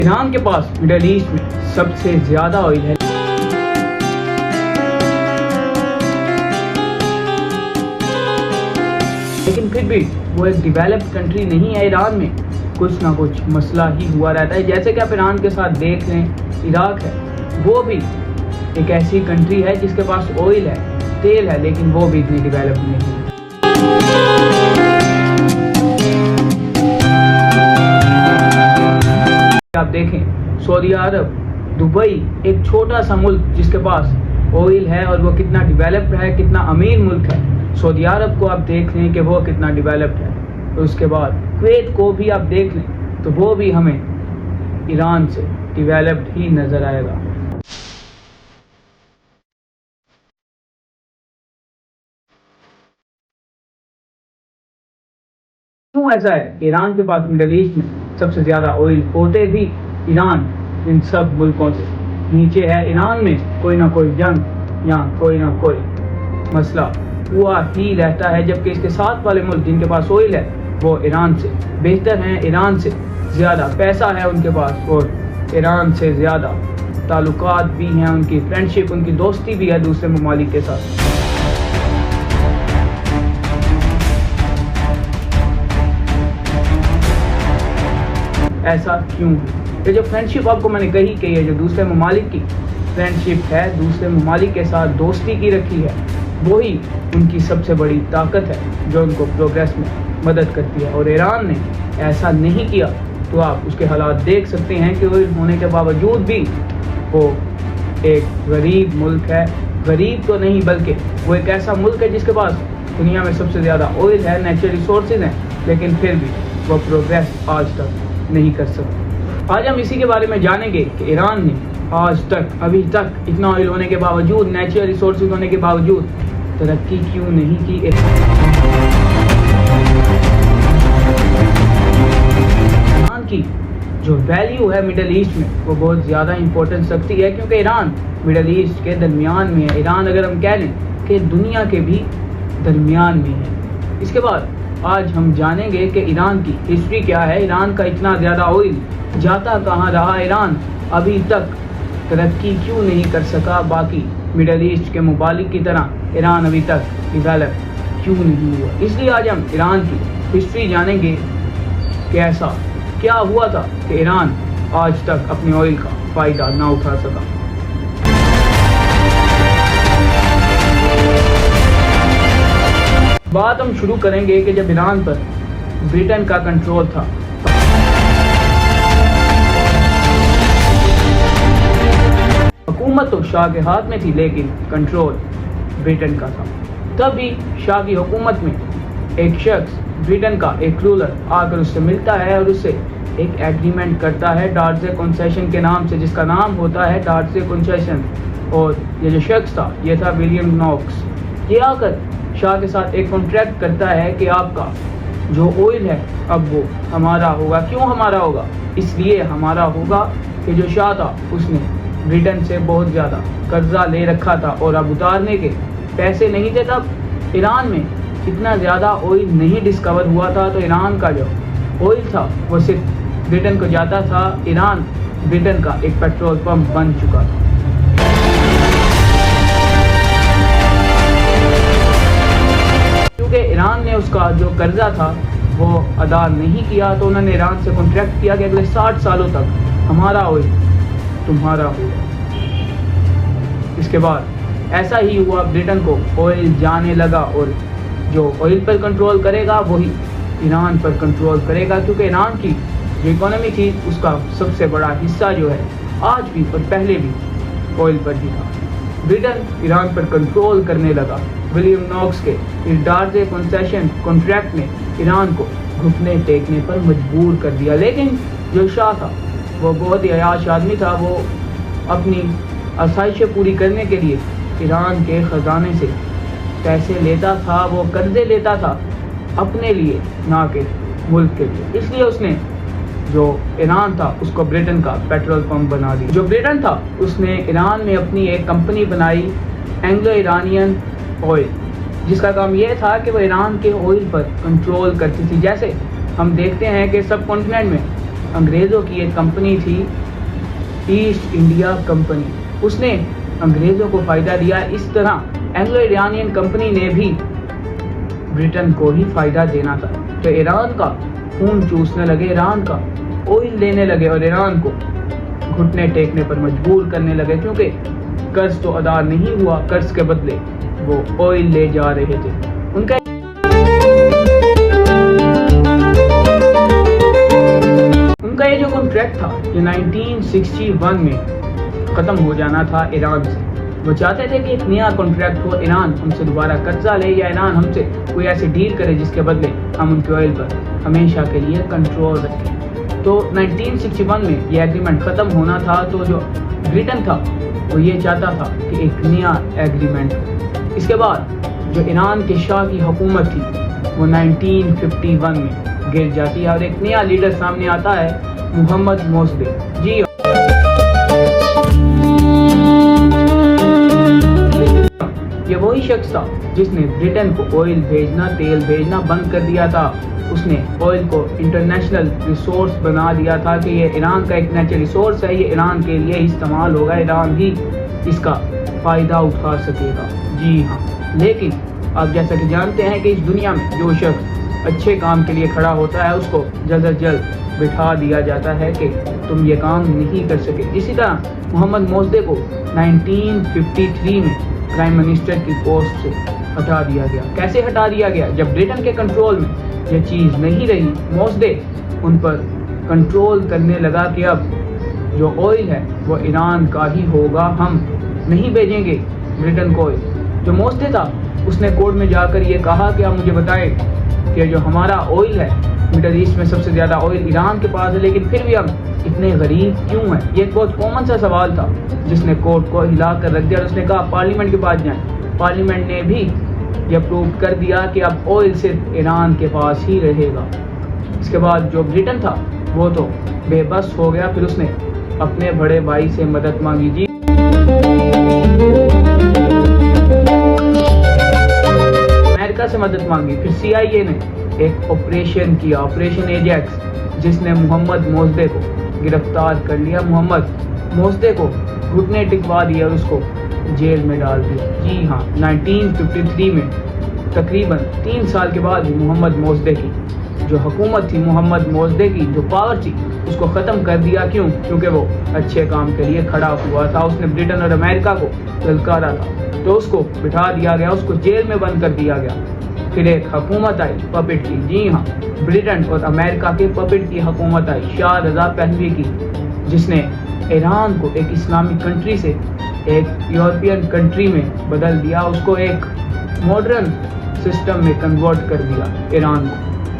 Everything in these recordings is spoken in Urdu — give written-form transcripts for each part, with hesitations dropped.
ایران کے پاس مڈل ایسٹ میں سب سے زیادہ آئل ہے، لیکن پھر بھی وہ ایک ڈیولپڈ کنٹری نہیں ہے۔ ایران میں کچھ نہ کچھ مسئلہ ہی ہوا رہتا ہے، جیسے کہ آپ ایران کے ساتھ دیکھ لیں، عراق ہے، وہ بھی ایک ایسی کنٹری ہے جس کے پاس آئل ہے، تیل ہے، لیکن وہ بھی اتنی ڈیولپڈ نہیں ہے۔ آپ دیکھیں سعودی عرب، دبئی، ایک چھوٹا سا ملک جس کے پاس آئل ہے اور وہ کتنا ڈیولپڈ ہے، کتنا امیر ملک ہے۔ سعودی عرب کو آپ دیکھ لیں کہ وہ کتنا ڈیولپڈ ہے، اور اس کے بعد کویت کو بھی آپ دیکھ لیں تو وہ بھی ہمیں ایران سے ڈیولپڈ ہی نظر آئے گا۔ کیوں ایسا ہے؟ ایران کے پاس مڈل ایسٹ میں سب سے زیادہ آئل ہوتے بھی ایران ان سب ملکوں سے نیچے ہے۔ ایران میں کوئی نہ کوئی جنگ یا کوئی نہ کوئی مسئلہ ہوا ہی رہتا ہے، جبکہ اس کے ساتھ والے ملک جن کے پاس آئل ہے وہ ایران سے بہتر ہیں، ایران سے زیادہ پیسہ ہے ان کے پاس، اور ایران سے زیادہ تعلقات بھی ہیں، ان کی فرینڈشپ، ان کی دوستی بھی ہے دوسرے ممالک کے ساتھ۔ ایسا کیوں ہے؟ یہ جو فرینڈشپ آپ کو میں نے کہی کہ یہ جو دوسرے ممالک کی فرینڈشپ ہے، دوسرے ممالک کے ساتھ دوستی کی رکھی ہے، وہی ان کی سب سے بڑی طاقت ہے جو ان کو پروگریس میں مدد کرتی ہے۔ اور ایران نے ایسا نہیں کیا تو آپ اس کے حالات دیکھ سکتے ہیں کہ آئل ہونے کے باوجود بھی وہ ایک غریب ملک ہے۔ غریب تو نہیں بلکہ وہ ایک ایسا ملک ہے جس کے پاس دنیا میں سب سے زیادہ آئل ہے، نیچرل ریسورسز ہیں، لیکن پھر بھی وہ پروگریس آج تک نہیں کر سکتے۔ آج ہم اسی کے بارے میں جانیں گے کہ ایران نے آج تک، ابھی تک اتنا آئل ہونے کے باوجود، نیچرل ریسورسز ہونے کے باوجود ترقی کیوں نہیں کی۔ ایران کی جو ویلیو ہے مڈل ایسٹ میں وہ بہت زیادہ امپورٹنس رکھتی ہے، کیونکہ ایران مڈل ایسٹ کے درمیان میں ہے۔ ایران اگر ہم کہہ لیں کہ دنیا کے بھی درمیان میں ہے۔ اس کے بعد آج ہم جانیں گے کہ ایران کی ہسٹری کیا ہے، ایران کا اتنا زیادہ آئل جاتا کہاں رہا، ایران ابھی تک ترقی کیوں نہیں کر سکا، باقی مڈل ایسٹ کے ممالک کی طرح ایران ابھی تک ڈیولپ کیوں نہیں ہوا۔ اس لیے آج ہم ایران کی ہسٹری جانیں گے کہ ایسا کیا ہوا تھا کہ ایران آج تک اپنے آئل کا فائدہ نہ اٹھا سکا۔ بات ہم شروع کریں گے کہ جب ایران پر برٹن کا کنٹرول تھا، حکومت تو شاہ کے ہاتھ میں تھی لیکن کنٹرول برٹن کا تھا۔ تبھی شاہ کی حکومت میں ایک شخص، برٹن کا ایک رولر، آ کر اس سے ملتا ہے اور اس سے ایک ایگریمنٹ کرتا ہے ڈارزے کنسیشن کے نام سے، جس کا نام ہوتا ہے ڈارزے کنسیشن۔ اور یہ جو شخص تھا یہ تھا ولیم نوکس۔ یہ آ کر شاہ کے ساتھ ایک کانٹریکٹ کرتا ہے کہ آپ کا جو آئل ہے اب وہ ہمارا ہوگا۔ کیوں ہمارا ہوگا؟ اس لیے ہمارا ہوگا کہ جو شاہ تھا اس نے برٹن سے بہت زیادہ قرضہ لے رکھا تھا اور اب اتارنے کے پیسے نہیں تھے۔ تب ایران میں اتنا زیادہ آئل نہیں ڈسکور ہوا تھا، تو ایران کا جو آئل تھا وہ صرف برٹن کو جاتا تھا۔ ایران برٹن کا ایک پیٹرول پمپ بن چکا تھا۔ کیونکہ ایران نے اس کا جو قرضہ تھا وہ ادا نہیں کیا، تو انہوں نے ایران سے کانٹریکٹ کیا کہ اگلے 60 سالوں تک ہمارا آئل تمہارا ہوگا۔ اس کے بعد ایسا ہی ہوا، برٹن کو آئل جانے لگا، اور جو آئل پر کنٹرول کرے گا وہی ایران پر کنٹرول کرے گا، کیونکہ ایران کی جو اکانومی تھی اس کا سب سے بڑا حصہ جو ہے آج بھی اور پہلے بھی آئل پر ہی تھا۔ برٹن ایران پر کنٹرول کرنے لگا۔ ولیم نوکس کے اس ڈارزے کنسیشن کانٹریکٹ نے ایران کو گھٹنے ٹیکنے پر مجبور کر دیا، لیکن جو شاہ تھا وہ بہت ہی عیاش آدمی تھا۔ وہ اپنی آسائشیں پوری کرنے کے لیے ایران کے خزانے سے پیسے لیتا تھا، وہ قرضے لیتا تھا اپنے لیے نہ کہ ملک کے لیے۔ اس لیے اس نے جو ایران تھا اس کو برٹن کا پیٹرول پمپ بنا دیا۔ جو برٹن تھا اس نے ایران میں اپنی ایک کمپنی بنائی، اینگلو ایرانین آئل، جس کا کام یہ تھا کہ وہ ایران کے آئل پر کنٹرول کرتی تھی۔ جیسے ہم دیکھتے ہیں کہ سب کانٹیننٹ میں انگریزوں کی ایک کمپنی تھی ایسٹ انڈیا کمپنی، اس نے انگریزوں کو فائدہ دیا. اس طرح اینگلو ایرانین کمپنی نے بھی برٹن کو ہی فائدہ دینا تھا. تو ایران کا خون چوسنے لگے، ایران کا آئل لینے لگے اور ایران کو گھٹنے ٹیکنے پر مجبور کرنے لگے، کیونکہ قرض تو ادا نہیں ہوا، قرض کے بدلے وہ آئل لے جا رہے تھے. ان کا یہ جو کانٹریکٹ تھا یہ 1961 میں ختم ہو جانا تھا ایران سے. وہ چاہتے تھے کہ ایک نیا کانٹریکٹ ہو، ایران ہم سے دوبارہ قرضہ لے یا ایران ہم سے کوئی ایسی ڈیل کرے جس کے بدلے ہم ان کے آئل پر ہمیشہ کے لیے کنٹرول رکھیں. تو 1961 میں یہ ایگریمنٹ ختم ہونا تھا. تو جو برٹن تھا وہ یہ چاہتا تھا کہ ایک نیا ایگریمنٹ ہو. اس کے بعد جو ایران کے شاہ کی حکومت تھی وہ 1951 میں گر جاتی ہے اور ایک نیا لیڈر سامنے آتا ہے، محمد موصدق. جی یہ وہی شخص تھا جس نے برٹن کو آئل بھیجنا، تیل بھیجنا بند کر دیا تھا. اس نے آئل کو انٹرنیشنل ریسورس بنا دیا تھا کہ یہ ایران کا ایک نیچرل ریسورس ہے، یہ ایران کے لیے استعمال ہوگا، ایران ہی اس کا فائدہ اٹھا سکے گا. جی ہاں، لیکن آپ جیسا کہ جانتے ہیں کہ اس دنیا میں جو شخص اچھے کام کے لیے کھڑا ہوتا ہے اس کو جلد از جلد بٹھا دیا جاتا ہے کہ تم یہ کام نہیں کر سکے. اسی طرح محمد موصدق کو 1953 میں پرائم منسٹر کی پوسٹ سے ہٹا دیا گیا. کیسے ہٹا دیا گیا؟ جب برٹن کے کنٹرول میں یہ چیز نہیں رہی، موصدق ان پر کنٹرول کرنے لگا کہ اب جو آئل ہے وہ ایران کا ہی ہوگا، ہم نہیں بھیجیں گے برٹن کو آئل. جو موصدق تھا اس نے کورٹ میں جا کر یہ کہا کہ آپ مجھے بتائیں کہ جو ہمارا آئل ہے مڈل ایسٹ میں سب سے زیادہ آئل ایران کے پاس ہے، لیکن پھر بھی ہم اتنے غریب کیوں ہیں؟ یہ ایک بہت کامن سا سوال تھا جس نے کورٹ کو ہلا کر رکھ دیا. اور اس نے کہا پارلیمنٹ کے پاس جائیں. پارلیمنٹ نے بھی یہ اپروو کر دیا کہ اب آئل صرف ایران کے پاس ہی رہے گا. اس کے بعد جو برٹن تھا وہ تو بے بس ہو گیا، پھر اس نے اپنے بڑے بھائی سے مدد مانگی. جی امریکہ سے مدد مانگی. پھر CIA نے ایک آپریشن کیا، آپریشن ایجیکس، جس نے محمد موصدق کو گرفتار کر لیا. محمد موصدق کو گھٹنے ٹکوا دیا اور اس کو جیل میں ڈال دیا. جی ہاں، 1953 میں تقریباً 3 سال کے بعد محمد موصدق کی جو حکومت تھی، محمد موصدق کی جو پاور تھی، اس کو ختم کر دیا. کیوں؟ کیونکہ وہ اچھے کام کے لیے کھڑا ہوا تھا. اس نے برٹن اور امریکہ کو للکارا تھا، تو اس کو بٹھا دیا گیا، اس کو جیل میں بند کر دیا گیا. پھر ایک حکومت آئی پپٹ کی. جی ہاں، برٹن اور امریکہ کے پپٹ کی حکومت آئی شاہ رضا پہلوی کی، جس نے ایران کو ایک اسلامک کنٹری سے ایک یورپین کنٹری میں بدل دیا، اس کو ایک ماڈرن سسٹم میں کنورٹ کر دیا ایران کو.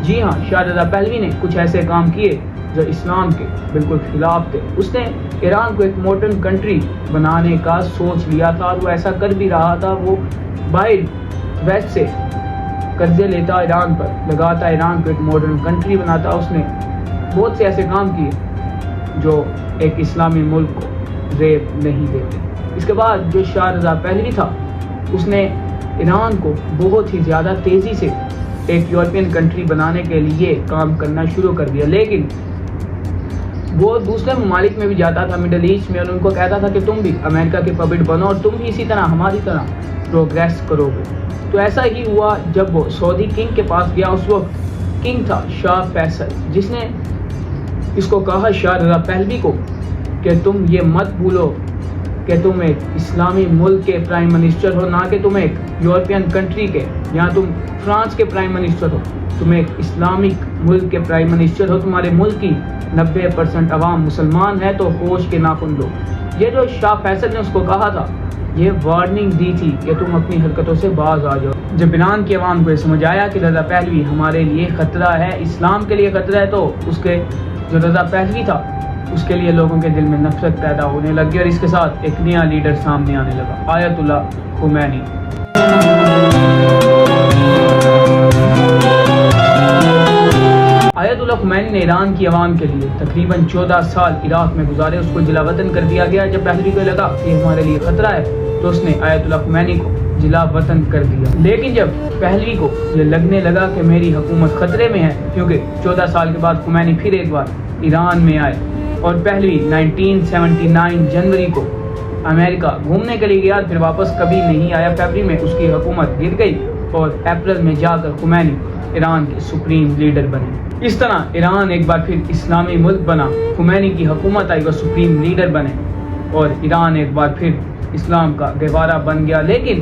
جی ہاں، شاہ رضا پہلوی نے کچھ ایسے کام کیے جو اسلام کے بالکل خلاف تھے. اس نے ایران کو ایک ماڈرن کنٹری بنانے کا سوچ لیا تھا اور وہ ایسا کر بھی رہا تھا. وہ باہر ویسٹ سے قرضے لیتا، ایران پر لگاتا، ایران کو ایک ماڈرن کنٹری بناتا. اس نے بہت سے ایسے کام کیے جو ایک اسلامی ملک کو ریپ نہیں دیتے. اس کے بعد جو شاہ رضا پہلوی تھا اس نے ایران کو بہت ہی زیادہ تیزی سے ایک یورپین کنٹری بنانے کے لیے کام کرنا شروع کر دیا. لیکن وہ دوسرے ممالک میں بھی جاتا تھا مڈل ایسٹ میں، اور ان کو کہتا تھا کہ تم بھی امریکہ کے پپٹ بنو اور تم بھی اسی طرح ہماری طرح پروگریس کرو گے. تو ایسا ہی ہوا جب وہ سعودی کنگ کے پاس گیا. اس وقت کنگ تھا شاہ فیصل، جس نے اس کو کہا شاہ رضا پہلوی کو کہ تم یہ مت بھولو کہ تم ایک اسلامی ملک کے پرائم منسٹر ہو، نہ کہ تم ایک یورپین کنٹری کے، یا تم فرانس کے پرائم منسٹر ہو. تم ایک اسلامک ملک کے پرائم منسٹر ہو. تمہارے ملک کی 90% عوام مسلمان ہے، تو ہوش کے ناخن لو. یہ جو شاہ فیصل نے اس کو کہا تھا، یہ وارننگ دی تھی کہ تم اپنی حرکتوں سے باز آ جاؤ. جب ایران کی عوام کو یہ سمجھ آیا کہ رضا پہلوی ہمارے لیے خطرہ ہے، اسلام کے لیے خطرہ ہے، تو اس کے جو رضا پہلوی تھا اس کے لیے لوگوں کے دل میں نفرت پیدا ہونے لگی، اور اس کے ساتھ ایک نیا لیڈر سامنے آنے لگا، آیت اللہ خمینی. آیت اللہ خمینی نے ایران کی عوام کے لیے تقریباً 14 سال عراق میں گزارے. اس کو جلا وطن کر دیا گیا. جب پہلوی کو لگا کہ ہمارے لیے خطرہ ہے تو اس نے آیت اللہ خمینی کو جلا وطن کر دیا. لیکن جب پہلوی کو یہ لگنے لگا کہ میری حکومت خطرے میں ہے، کیونکہ 14 سال کے بعد خمینی پھر ایک بار ایران میں آئے اور پہلی 1979 جنوری کو امریکہ گھومنے کے لیے گیا، پھر واپس کبھی نہیں آیا۔ فروری میں اس کی حکومت گر گئی اور اپریل میں جا کر خمینی ایران کے سپریم لیڈر بنے۔ اس طرح ایران ایک بار پھر اسلامی ملک بنا، خمینی کی حکومت آئی، وہ سپریم لیڈر بنے اور ایران ایک بار پھر اسلام کا گہوارہ بن گیا۔ لیکن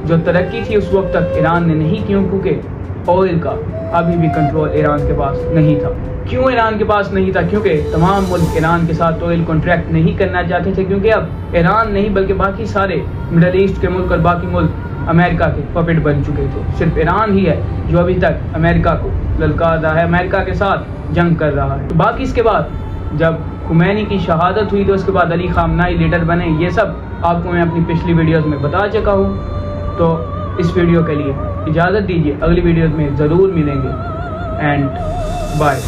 جو ترقی تھی اس وقت تک ایران نے نہیں کی، کیونکہ آئل کا ابھی بھی کنٹرول ایران کے پاس نہیں تھا۔ کیوں ایران کے پاس نہیں تھا؟ کیونکہ تمام ملک ایران کے ساتھ آئل کانٹریکٹ نہیں کرنا چاہتے تھے، کیونکہ اب ایران نہیں بلکہ باقی سارے مڈل ایسٹ کے ملک اور باقی ملک امریکہ کے پپٹ بن چکے تھے۔ صرف ایران ہی ہے جو ابھی تک امریکہ کو للکار رہا ہے، امریکہ کے ساتھ جنگ کر رہا ہے۔ باقی اس کے بعد جب خمینی کی شہادت ہوئی تو اس کے بعد علی خامنہئی لیڈر بنے۔ یہ سب آپ کو میں اپنی پچھلی ویڈیوز میں بتا چکا ہوں، تو اس ویڈیو کے لیے اجازت دیجیے، اگلی ویڈیوز میں ضرور ملیں گے، اینڈ بائے۔